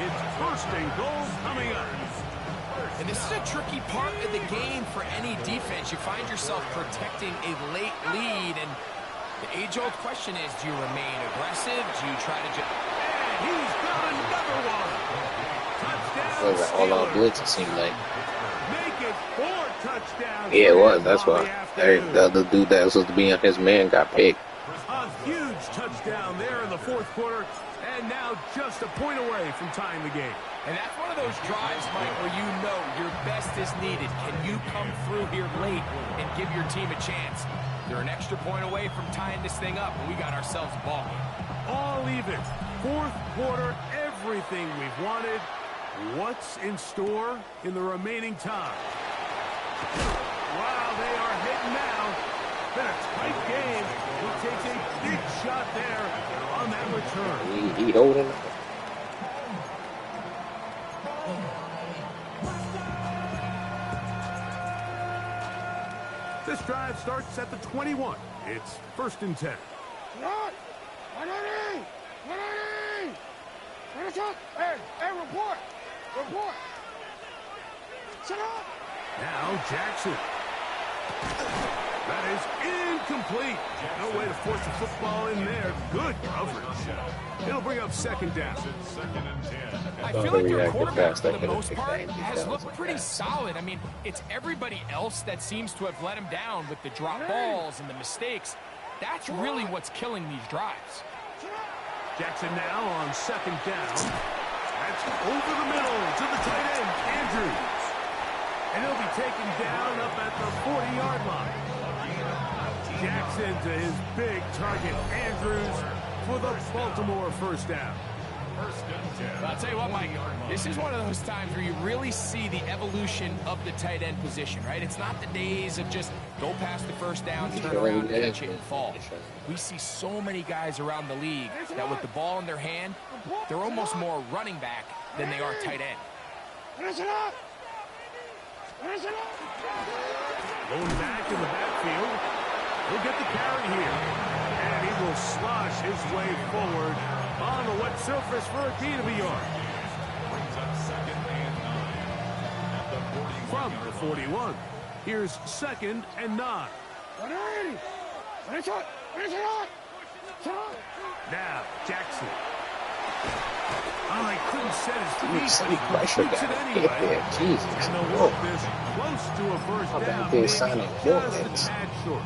It's 1st and goal coming up. And this is a tricky part of the game for any defense. You find yourself protecting a late lead, and the age-old question is, do you remain aggressive? Do you try to just... And he's got another one. Touchdown, It was an all-out blitz, it seemed like. Make it 4 touchdowns. Yeah, it was. That's why. The other dude that was supposed to be on his man got picked. A huge touchdown there in the fourth quarter, and now just a point away from tying the game. And that's one of those drives, Mike, where you know your best is needed. Can you come through here late and give your team a chance? They're an extra point away from tying this thing up, and we got ourselves a ball game. All even. Fourth quarter, everything we've wanted. What's in store in the remaining time? Wow, they are hitting now. Been a tight game. He takes a big shot there on that return. He holding it. drive starts at the 21. It's 1st and 10. Run! 180! 180! Run it up! Hey, report! Report! Shut up! Now Jackson. That is incomplete. No way to force the football in there. Good coverage. It'll bring up 2nd down. I feel like their quarterback, for the most part, has looked pretty solid. I mean, it's everybody else that seems to have let him down with the drop balls and the mistakes. That's really what's killing these drives. Jackson now on 2nd down. That's over the middle to the tight end, Andrews. And he'll be taken down up at the 40-yard line. Jackson to his big target, Andrews, for the Baltimore 1st down. But I'll tell you what, Mike, this is one of those times where you really see the evolution of the tight end position, right? It's not the days of just go past the 1st down, turn around, catch it, and fall. We see so many guys around the league that with the ball in their hand, they're almost more running back than they are tight end. Going back in the backfield. He'll get the carry here. And he will slosh his way forward on the wet surface for a gain of a yard. From the 41, here's 2nd and 9. 180! Now, Jackson. Oh, he couldn't set his feet, Some but he pressure completes it got anyway. hit there. Jesus. And they'll Whoa. walk this close to a 1st How down, about they maybe signing just a Mormons? tad short.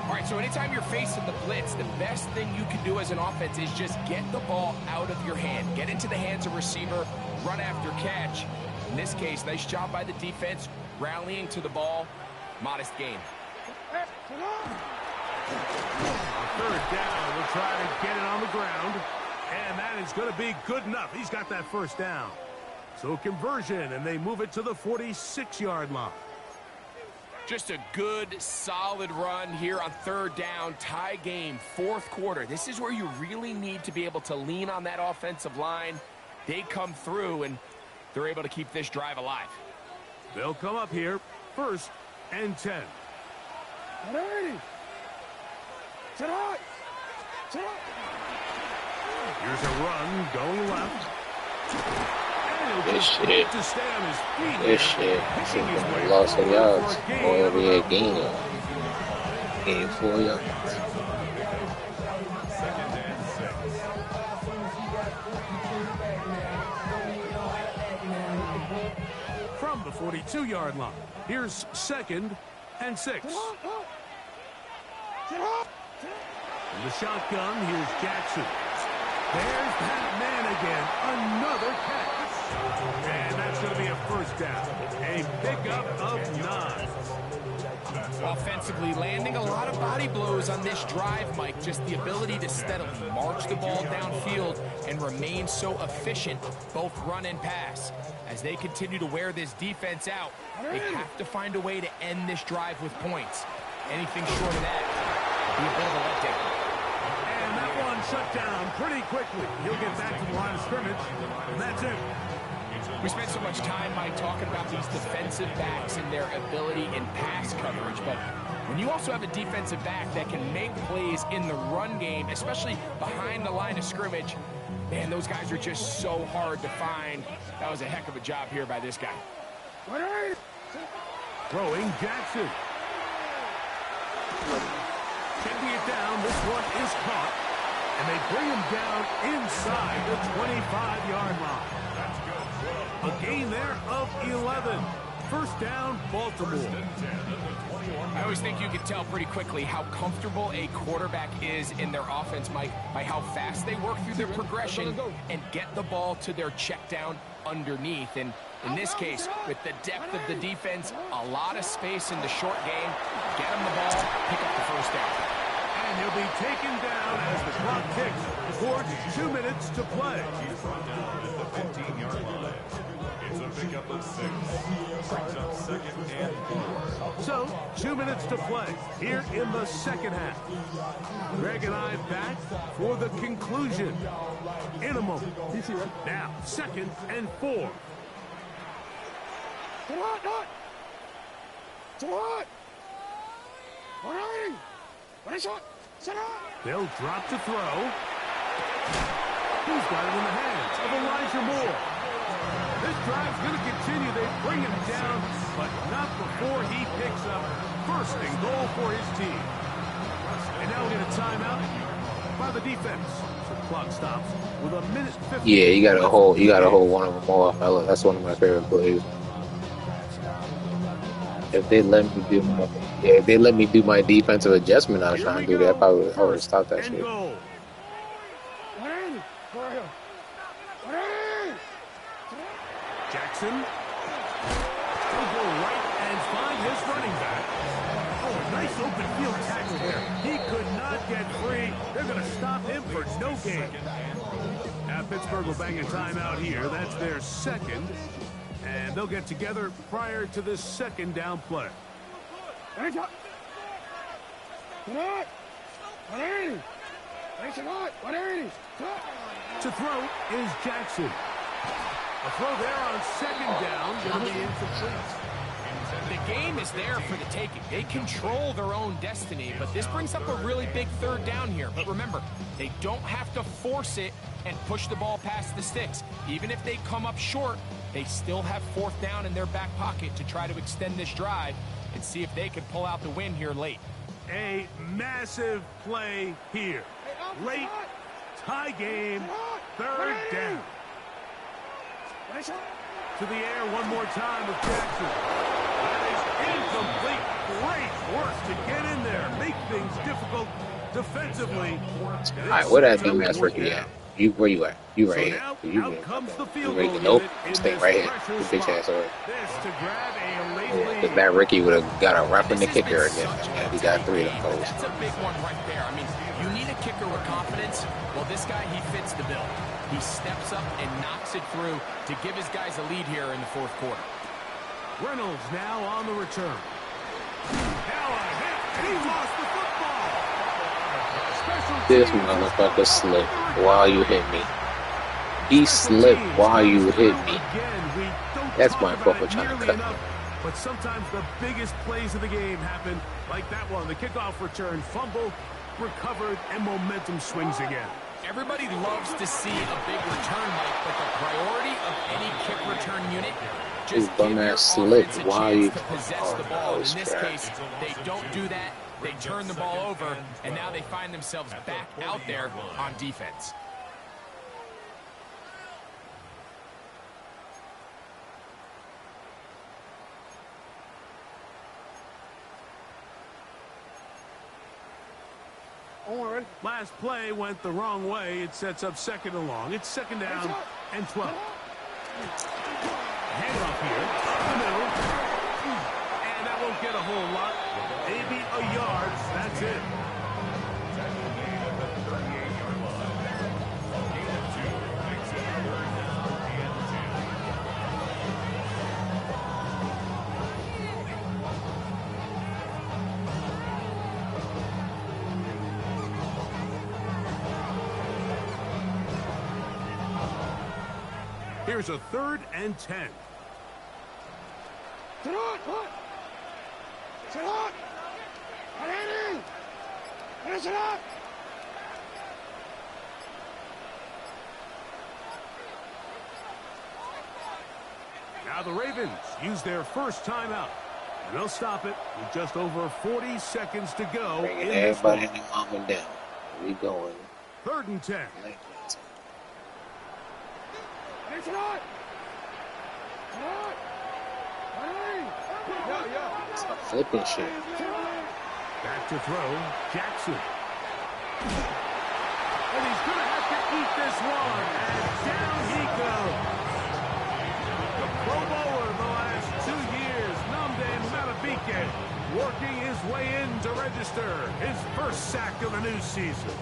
All right, so anytime you're facing the blitz, the best thing you can do as an offense is just get the ball out of your hand. Get into the hands of receiver, run after catch. In this case, nice job by the defense, rallying to the ball. Modest gain. On 3rd down, we'll try to get it on the ground. And that is going to be good enough. He's got that 1st down. So conversion, and they move it to the 46-yard line. Just a good, solid run here on 3rd down, tie game, 4th quarter. This is where you really need to be able to lean on that offensive line. They come through, and they're able to keep this drive alive. They'll come up here, 1st and 10. 180! Sit up! Sit up! Here's a run going left. And he'll This just shit. need to stay on his feet This here, shit. This picking his is way a loss of forward yards. for a gain Or of be a about gain 4 yards. From the 42-yard line, here's 2nd and 6. Sit up! In the shotgun, here's Jackson. There's that man again. Another catch. And that's going to be a 1st down. A pickup of 9. Offensively, landing a lot of body blows on this drive, Mike. Just the ability to steadily march the ball downfield and remain so efficient, both run and pass. As they continue to wear this defense out, they have to find a way to end this drive with points. Anything short of that would be a bit of a letdown. And that one shut down pretty quickly. He'll get back to the line of scrimmage, and that's it. We spent so much time, Mike, talking about these defensive backs and their ability in pass coverage, but when you also have a defensive back that can make plays in the run game, especially behind the line of scrimmage, man, those guys are just so hard to find. That was a heck of a job here by this guy. 180! Throwing Jackson. Taking it down, this one is caught. And they bring him down inside the 25-yard line. A gain there of 11. 1st down, Baltimore. I always think you can tell pretty quickly how comfortable a quarterback is in their offense, Mike, by how fast they work through their progression and get the ball to their check down underneath. And in this case, with the depth of the defense, a lot of space in the short game, get him the ball, pick up the 1st down. And he'll be taken down as the clock ticks towards 2 minutes to play. The 15-yard line. It's a pickup of 6. Brings up 2nd and 4. So, 2 minutes to play here in the 2nd half. Greg and I back for the conclusion in a moment. Now, 2nd and 4. Sit up! Sit up! 180. What a shot. Set up. They'll drop to throw. He's got it in the hands of Elijah Moore. This drive's going to continue. They bring him down, but not before he picks up first and goal for his team. And now we get a timeout by the defense. So the clock stops with a minute 50. Yeah, you gotta hold one of them off. That's one of my favorite plays. If they let me do my defensive adjustment, I was trying to do that. I would have stopped that shit. Goal. 180. For real. 180. Jackson. He'll go right and find his running back. Oh, a nice open field tackle there. He could not get free. They're going to stop him for no gain. Now Pittsburgh will bang a timeout here. That's their second. And they'll get together prior to this second down play. 180. 180. 180. To throw is Jackson. A throw there on second down. Going to be incomplete. The game is there for the taking. They control their own destiny, but this brings up a really big third down here. But remember, they don't have to force it and push the ball past the sticks. Even if they come up short, they still have fourth down in their back pocket to try to extend this drive and see if they can pull out the win here late. A massive play here. Late, tie game, third down. To the air one more time with Jackson. That is incomplete. Great work to get in there. Make things difficult defensively. All right, where that dumbass Ricky at? Where you at? You right here. You right. Nope. Stay right here. You bitch ass over. Because that Ricky would have got a roughing the kicker again. Yeah, he got 3 of them goals. That's a big one right there. I mean, you need a kicker with confidence. Well, this guy, he fits the bill. He steps up and knocks it through to give his guys a lead here in the fourth quarter. Reynolds now on the return. Now a hit. He lost the football. This motherfucker slipped while you hit me. He slipped while you hit me. That's my fault for trying to cut me. But sometimes the biggest plays of the game happen like that one. The kickoff return, fumble, recovered, and momentum swings again. Everybody loves to see a big return, Mike, but the priority of any kick return unit just give your offense a chance to possess the ball. In this case, they don't do that. They turn the ball over, and now they find themselves back out there on defense. Last play went the wrong way. It sets up second and long. It's second down and 12. Handoff here. Middle. And that won't get a whole lot. Maybe a yard. That's it. Here's a 3rd and 10. Sit on! Sit on! Finish it up! Now the Ravens use their first timeout. And they'll stop it with just over 40 seconds to go. Bringing everybody up and down. We going. 3rd and 10. Finish it on! Stop flipping shit. Back to throw, Jackson. And he's going to have to eat this one. And down he goes. The Pro Bowler the last 2 years, Nnamdi Madubuike, working his way in to register his first sack of the new season.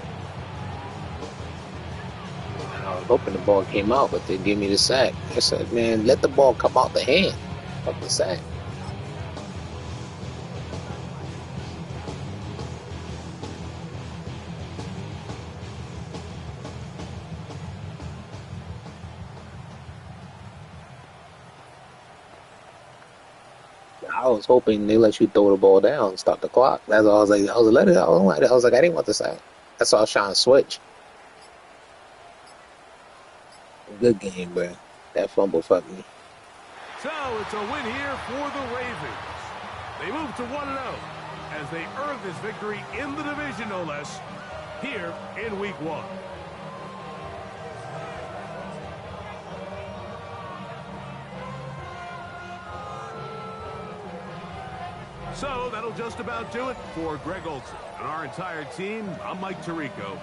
I was hoping the ball came out, but they gave me the sack. I said, man, let the ball come out the hand. Fuck the sack. I was hoping they let you throw the ball down and stop the clock. That's all I was like. I was let it. I was like, I didn't want the sack. That's why I was trying to switch. Good game, but that fumble fucked me. So it's a win here for the Ravens. They move to 1-0 as they earn this victory in the division, no less, here in Week 1. So that'll just about do it for Greg Olsen and our entire team. I'm Mike Tirico.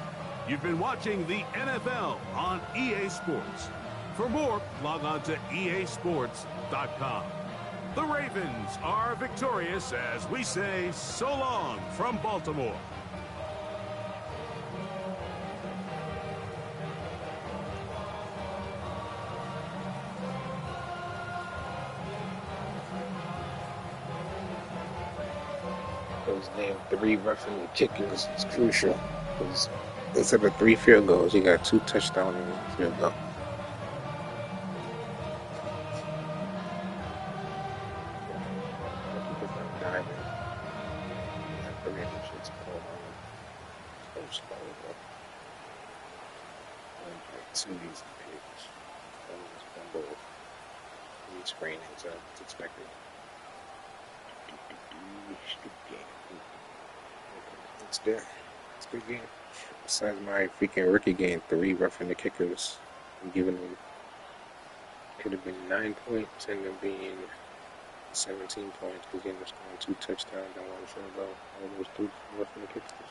You've been watching the NFL on EA Sports. For more, log on to easports.com. The Ravens are victorious as we say so long from Baltimore. Those damn 3 roughing the kickers is crucial. Because instead of 3 field goals, you got 2 touchdowns and 1 field goal. Two easy picks. One was fumble. Screen is it's expected. It's there. It's a good game. Besides my freaking rookie game, 3 roughing the kickers, and giving them could have been 9 points, ended up being 17 points because they ended up scoring 2 touchdowns and 1 field goal. All those 3 roughing the kickers.